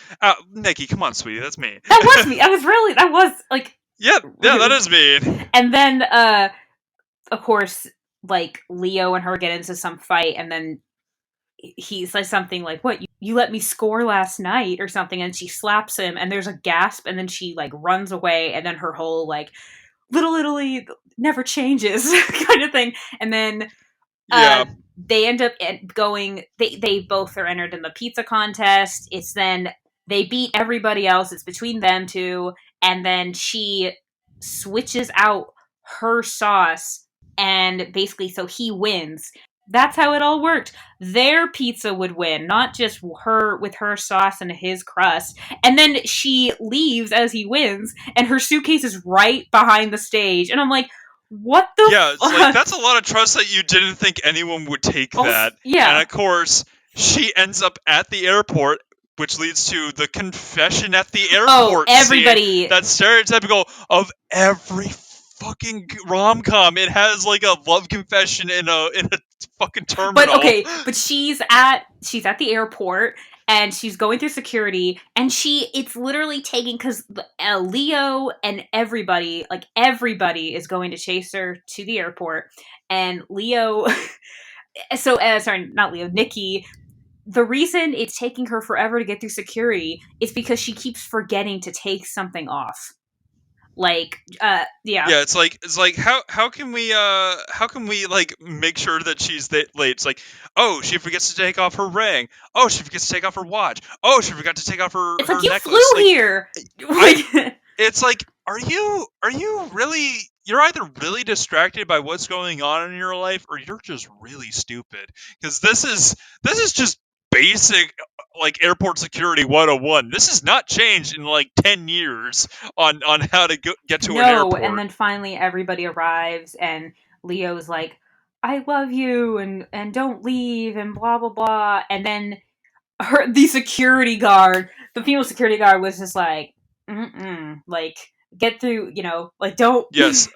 Nikki, come on, sweetie, that's me. That was me. That was like, yeah, that is me. And then, of course, like, Leo and her get into some fight, and then he says something like, what, you let me score last night or something, and she slaps him, and there's a gasp, and then she like runs away, and then her whole like, Little Italy never changes kind of thing. And then they end up going, they both are entered in the pizza contest. It's then They beat everybody else. It's between them two. And then she switches out her sauce. And basically, so he wins. That's how it all worked. Their pizza would win, not just her with her sauce and his crust. And then she leaves as he wins, and her suitcase is right behind the stage. And I'm like, what the Yeah, it's like fuck? that's a lot of trust that you didn't think anyone would take Also, that. And yeah. of course, she ends up at the airport, which leads to the confession at the Oh, airport scene. everybody. That's stereotypical of every fucking rom-com. It has like a love confession in a fucking But terminal. okay, but she's at the airport and she's going through security and it's literally taking because Leo and everybody like everybody is going to chase her to the airport and Leo so sorry not Leo Nikki the reason it's taking her forever to get through security is because she keeps forgetting to take something off like yeah. Yeah, it's like how can we like make sure that she's late? It's like, oh, she forgets to take off her ring. Oh, she forgets to take off her watch. Oh, she forgot to take off It's her like you flew necklace. Like here. I it's like, are you really, you're either really distracted by what's going on in your life or you're just really stupid, because this is just basic like airport security 101. This has not changed in like 10 years on how to get to an No, and airport. then finally everybody arrives and Leo's like, I love you and don't leave and blah blah blah. And then the security guard, the female security guard was just like, like get through, like don't Yes,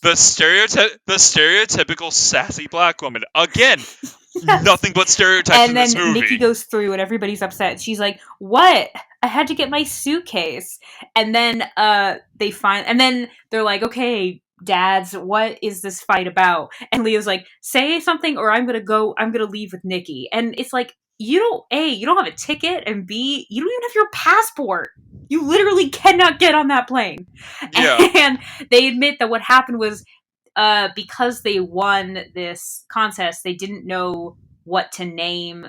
the stereotypical sassy black woman. Again, yes. nothing but stereotypes And in this then Nikki movie. goes through and everybody's upset. She's like, "What? I had to get my suitcase." And then and then they're like, "Okay, dads, what is this fight about?" And Leo's like, "Say something or I'm going to leave with Nikki." And it's like, you don't have a ticket and B, you don't even have your passport. You literally cannot get on that plane. Yeah. And they admit that what happened was because they won this contest, they didn't know what to name.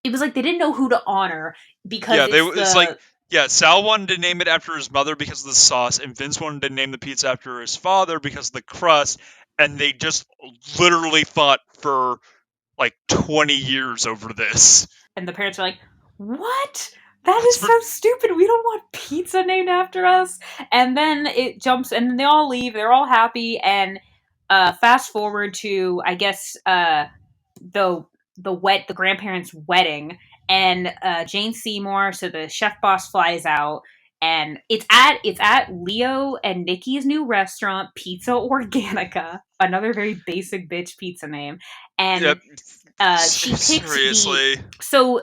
It was like they didn't know who to honor because Yeah, they it's it's like, the yeah, Sal wanted to name it after his mother because of the sauce, and Vince wanted to name the pizza after his father because of the crust, and they just literally fought for like 20 years over this. and the parents are like, "What? That It's is so stupid. We don't want pizza named after us." And then it jumps, and then they all leave. They're all happy, and fast forward to I guess the the grandparents' wedding, and Jane Seymour, so the chef boss flies out, and it's at Leo and Nikki's new restaurant, Pizza Organica, another very basic bitch pizza name, yeah, and she picked the seriously. so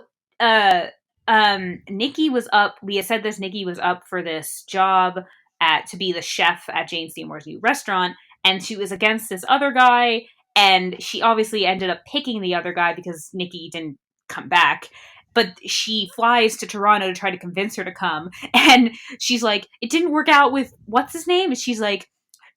Nikki was up. We had said this. Nikki was up for this job at to be the chef at Jane Seymour's new restaurant, and she was against this other guy. And she obviously ended up picking the other guy because Nikki didn't come back. But she flies to Toronto to try to convince her to come, and she's like, "It didn't work out with what's his name." And she's like,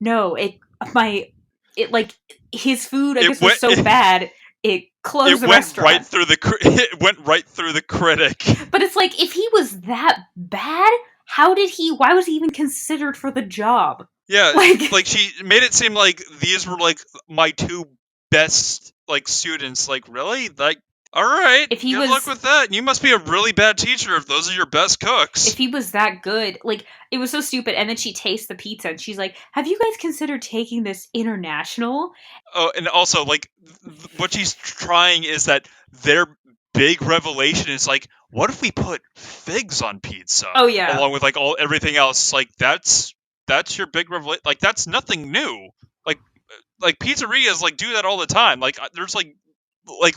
"No, it like his food I It guess was went so bad it closed it the went right restaurant." through the it went right through the critic. But it's like if he was that bad, why was he even considered for the job? Yeah, Like like she made it seem like these were like my two best like students. Like, really? Like, all right, if he good luck was with that. You must be a really bad teacher if those are your best if cooks. he was that good, like it was so stupid. And then she tastes the pizza and she's like, "Have you guys considered taking this international?" Oh, and also like what she's trying is that their big revelation is like, what if we put figs on pizza Oh yeah. along with like all everything else? Like that's your big revelation. Like that's nothing new. Like pizzerias like do that all the time. Like there's like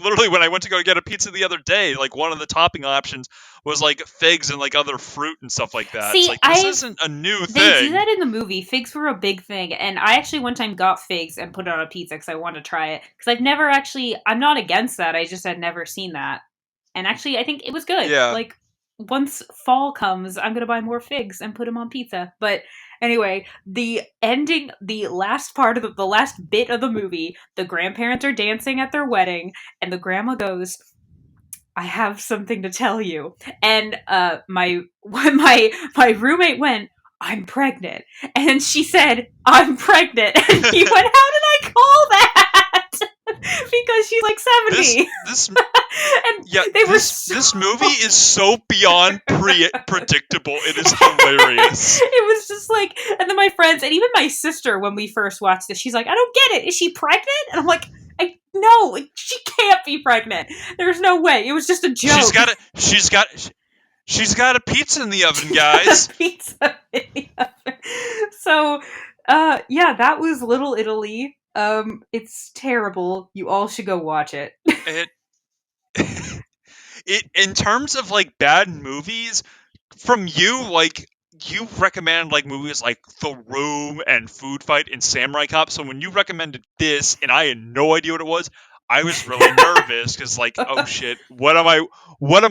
literally when I went to go get a pizza the other day, like one of the topping options was like figs and like other fruit and stuff like that. It's See, like this isn't a new they do thing. that in the movie. Figs were a big thing, and I actually one time got figs and put it on a pizza because I wanted to try it. Because I've never actually, I'm not against that. I just had never seen that, and actually, I think it was good. Yeah. Like once fall comes, I'm gonna buy more figs and put them on pizza. But anyway, the ending, the last part of the last bit of the movie, the grandparents are dancing at their wedding, and the grandma goes, I have something to tell you. And my when my roommate went, I'm pregnant. And she said, I'm pregnant. And he went, how did I call that? Because she's like this 70. this And yeah, they were so this movie is so beyond predictable. It is hilarious. it was just like, and then my friends and even my sister, when we first watched this, she's like, I don't get it. Is she pregnant? And I'm like, I no, like, she can't be pregnant. There's no way. It was just a She's joke. got a she's got a pizza in the oven, guys. Pizza video. So, yeah, that was Little Italy. It's terrible. You all should go watch it. It it in terms of like bad movies, from you, like you recommend like movies like The Room and Food Fight and Samurai Cop. So when you recommended this and I had no idea what it was, I was really nervous because like, oh shit, what am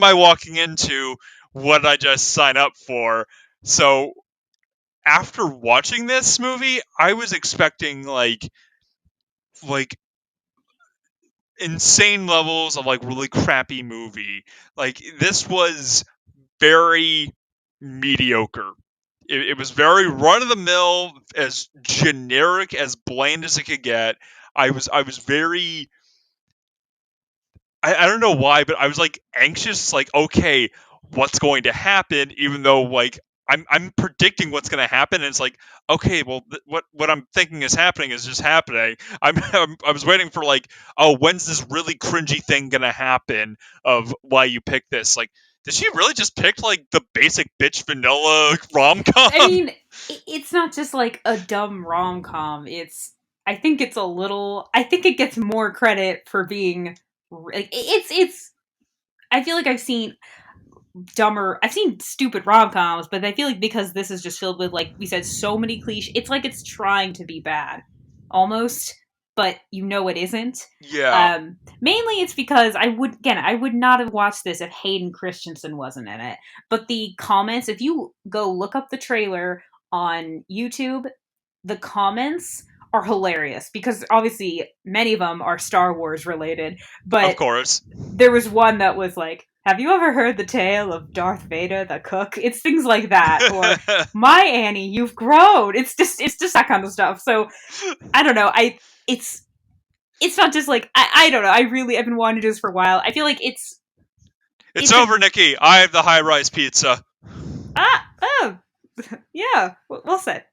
I walking into? What did I just sign up for? So after watching this movie, I was expecting like insane levels of like really crappy movie. Like this was very mediocre. It was very run of the mill, as generic, as bland as it could get. I was very I don't know why, but I was like anxious, like, okay, what's going to happen? Even though like I'm predicting what's going to happen, and it's like, okay, well, what I'm thinking is happening is just happening. I was waiting for like, oh, when's this really cringy thing going to happen? Of why you picked this? Like, did she really just pick like the basic bitch vanilla rom I com? mean, it's not just like a dumb rom com. I think it's a little. I think it gets more credit for being. Like, it's. I feel like I've seen stupid rom coms, but I feel like because this is just filled with, like we said, so many cliches. It's like it's trying to be bad, almost, but you know it isn't. Yeah, Mainly it's because I would not have watched this if Hayden Christensen wasn't in it. But the comments, if you go look up the trailer on YouTube, the comments are hilarious because obviously many of them are Star Wars related, of but course. there was one that was like, have you ever heard the tale of Darth Vader the cook? It's things like that. Or, my Annie, you've grown. It's just that kind of stuff. So I don't know. It's it's not just like I don't know. I've been wanting to do this for a while. I feel like It's it's a over, Nikki. I have the high rise pizza. oh yeah, well said.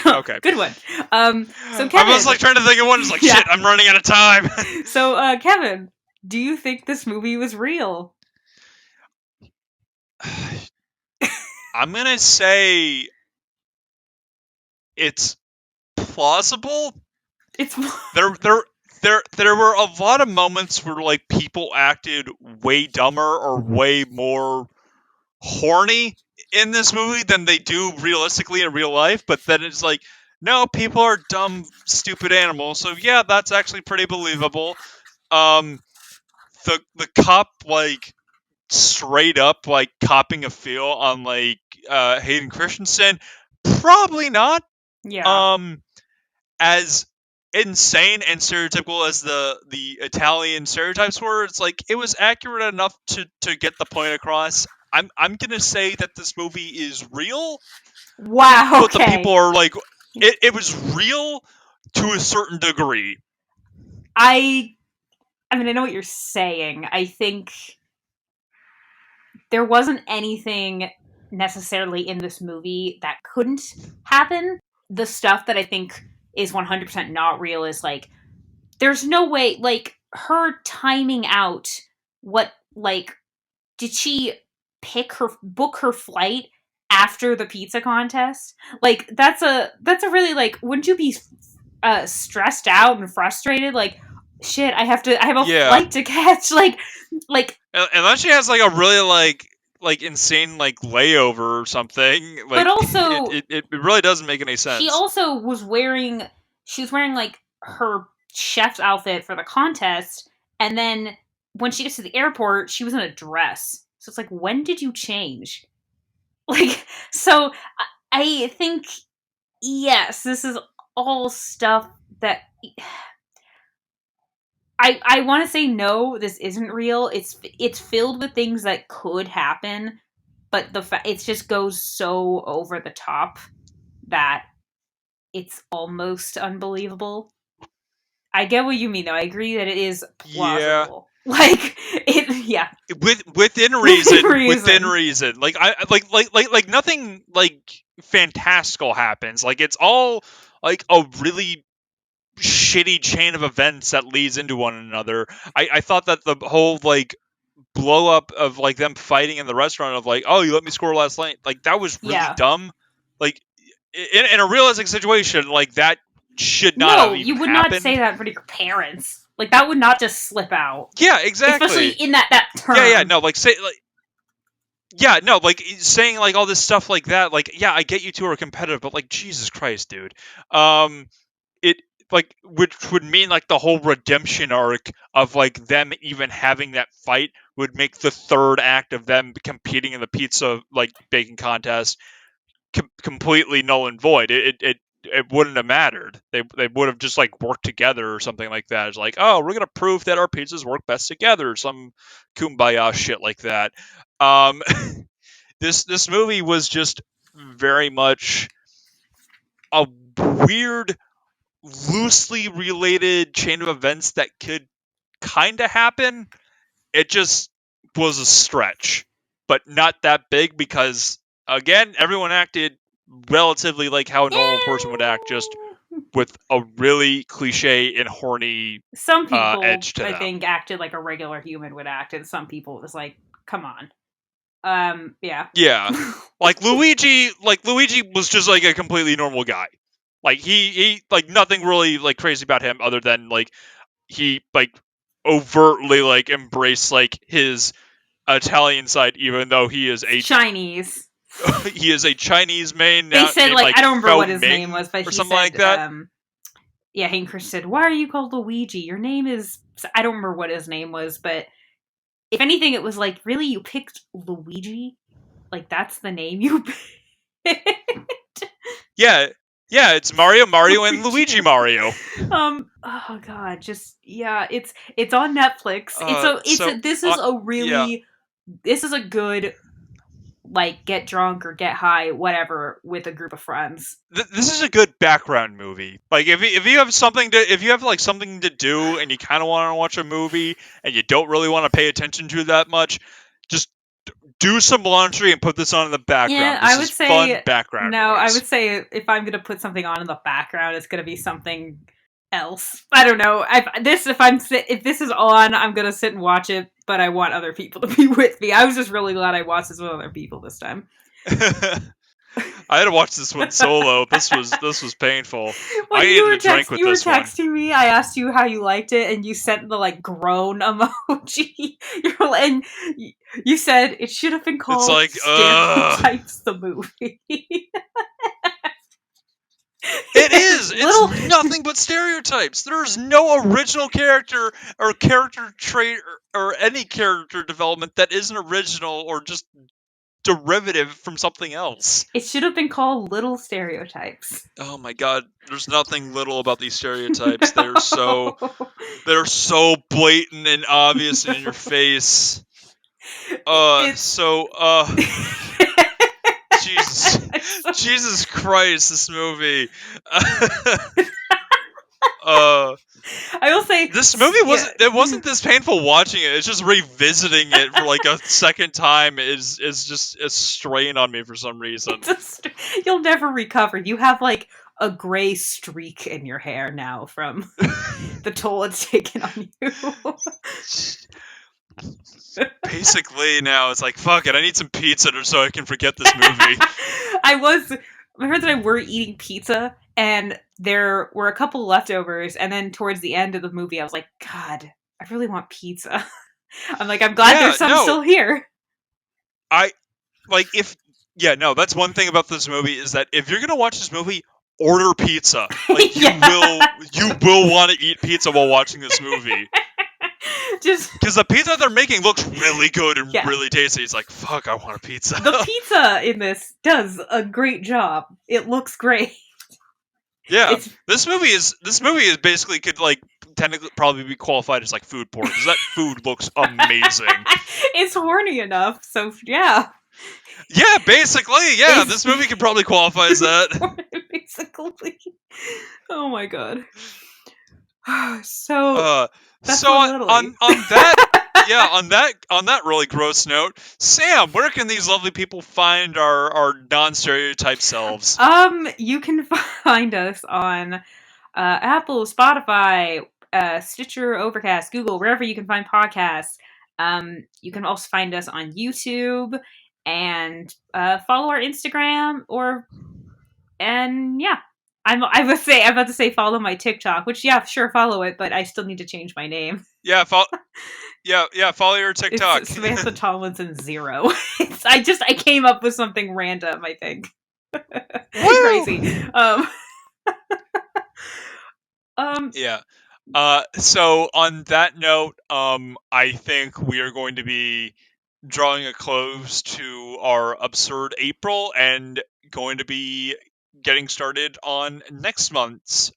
Okay. Good one. So I was Kevin, like trying to think of one. It's like, yeah. shit, I'm running out of time. So Kevin, do you think this movie was real? I'm gonna say it's plausible. It's There, there, there were a lot of moments where like people acted way dumber or way more horny in this movie than they do realistically in real life. But then it's like, no, people are dumb, stupid animals. So yeah, that's actually pretty believable. Um, the cop like straight up like copping a feel on like Hayden Christensen, probably not. yeah. Um, as insane and stereotypical as the Italian stereotypes were, it's like it was accurate enough to get the point across. I'm gonna say that this movie is real, Wow. but the people Okay. are like it was real to a certain degree. I I mean, I know what you're saying. I think there wasn't anything necessarily in this movie that couldn't happen. The stuff that I think is 100% not real is like, there's no way, like, her timing out what, like, did she book her flight after the pizza contest? Like, that's a really, like, wouldn't you be stressed out and frustrated? Like, shit, I have a Yeah, flight to catch. Like, unless she has like a really like insane like layover or something, but like also it really doesn't make any she sense. also she was wearing like her chef's outfit for the contest, and then when she gets to the airport she was in a dress, so it's like, when did you change? Like, so I think, yes, this is all stuff that I want to say no, this isn't real. It's filled with things that could happen, but it just goes so over the top that it's almost unbelievable. I get what you mean, though. I agree that it is Yeah, plausible. Like it, yeah, within within reason, within reason. reason. Like like nothing like fantastical happens. Like it's all like a really shitty chain of events that leads into one another. I thought that the whole like blow up of like them fighting in the restaurant of like, oh, you let me score last night, like that was really Yeah. dumb. Like in a realistic situation, like that should not have No, even you would not say happened. that for your parents. Like that would not just slip out, Yeah, especially exactly. in that Yeah, term. no, like say like yeah, no, like saying like all this stuff like that, like yeah, I get you two are competitive, but like Jesus Christ, dude. Um it like which would mean like the whole redemption arc of like them even having that fight would make the third act of them competing in the pizza like baking contest completely null and void. It wouldn't have mattered. They would have just like worked together or something like that. It's like, oh, we're gonna prove that our pizzas work best together. Some kumbaya shit like that. Um, this movie was just very much a weird, loosely related chain of events that could kind of happen. It just was a stretch, but not that big because again, everyone acted relatively like how a normal person would act, just Yeah. with a really cliche and horny Some people, edge to I them. think, acted like a regular human would act, and some people it was like, come on. Yeah. Yeah, like Luigi was just like a completely normal guy. Like he like nothing really like crazy about him other than like he like overtly like embraced like his Italian side, even though he is a Chinese. he is a Chinese man They now said, named like, I like don't remember Fao what his name Ming was, but or he something like said, that. yeah, Hank Chris said, why are you called Luigi? Your name is, I don't remember what his name was, but if anything, it was like, really, you picked Luigi? Like, that's the name you picked? Yeah, yeah, it's Mario, Mario, and Luigi. Luigi Mario. Oh god, just, yeah, it's on Netflix. So This is a yeah, really, this is a good, like, get drunk or get high, whatever, with a group of friends. this is a good background movie. Like if you have something to if you have like something to do and you kind of want to watch a movie and you don't really want to pay attention to it that much, just do some laundry and put this on in the Yeah, background. This I is would fun say background no. I noise. would say if I'm gonna put something on in the background, it's gonna be something else. I don't know. If this is on, I'm gonna sit and watch it. But I want other people to be with me. I was just really glad I watched this with other people this time. I had to watch this one solo. This was painful. I When needed a drink with you were this one. texting me, I asked you how you liked it, and you sent the like groan emoji. And you said it should have been It's called like, Stereotypes the movie. it is. It's Little nothing but stereotypes. There's no original character or character trait or any character development that isn't original or just derivative from something else. It should have been called Little Stereotypes. Oh my god, there's nothing little about these stereotypes. They're so blatant and obvious and in your face. It's So Jesus, Jesus Christ, this movie. uh, I will say, this movie yeah. wasn't this painful watching it. It's just revisiting it for like a second time is just a strain on me for some reason. You'll never recover. You have like a gray streak in your hair now from the toll it's taken on you. Basically, now it's like fuck it. I need some pizza so I can forget this movie. My friends and I were eating pizza, and there were a couple leftovers. And then towards the end of the movie, I was like, God, I really want pizza. I'm like, I'm glad Yeah, there's some no, still here. I like if yeah, no, that's one thing about this movie is that if you're gonna watch this movie, order pizza. Like Yeah. you will want to eat pizza while watching this movie. Just, Because the pizza they're making looks really good and yeah. really tasty. It's like, fuck, I want a pizza. The pizza in this does a great job. It looks great. Yeah, It's this movie is basically could like technically probably be qualified as like food porn because that food looks amazing. It's horny enough, so yeah. Yeah, basically, yeah. It's- This movie could probably qualify as that. Basically. Oh my god. So that's So Little Italy. on that, yeah, on that really gross note, Sam, where can these lovely people find our non-stereotype selves? You can find us on Apple, Spotify, Stitcher, Overcast, Google, wherever you can find podcasts. You can also find us on YouTube and follow our Instagram and yeah. I'm about to say follow my TikTok, which yeah, sure, follow it, but I still need to change my name. Yeah, follow your TikTok. It's Samantha Tomlinson 0. I came up with something random, I think. Crazy. Yeah. So on that note, I think we are going to be drawing a close to our absurd April and going to be getting started on next month's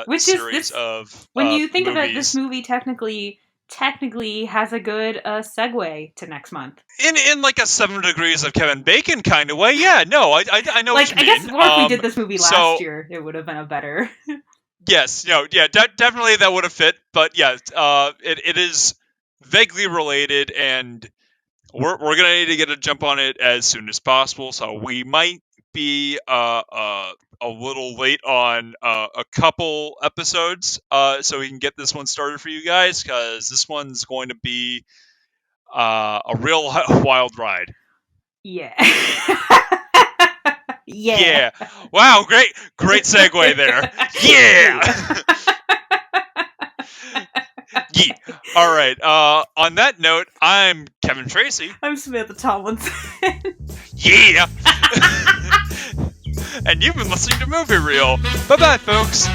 which series is this, of when you think movies. of it, this movie technically has a good segue to next month. In like a 7 Degrees of Kevin Bacon kind of way. Yeah, no, I know like, what you mean. I guess if we did this movie last year, it would have been a better. Yes, definitely that would have fit. But yeah, it is vaguely related, and we're gonna need to get a jump on it as soon as possible. So we might be a little late on a couple episodes, so we can get this one started for you guys, because this one's going to be a real wild ride. Yeah. Yeah. Wow, great segue there. Yeah. Yeah. All right. On that note, I'm Kevin Tracy. I'm Samantha Tomlinson. Yeah. And you've been listening to Movie Reel. Bye-bye, folks.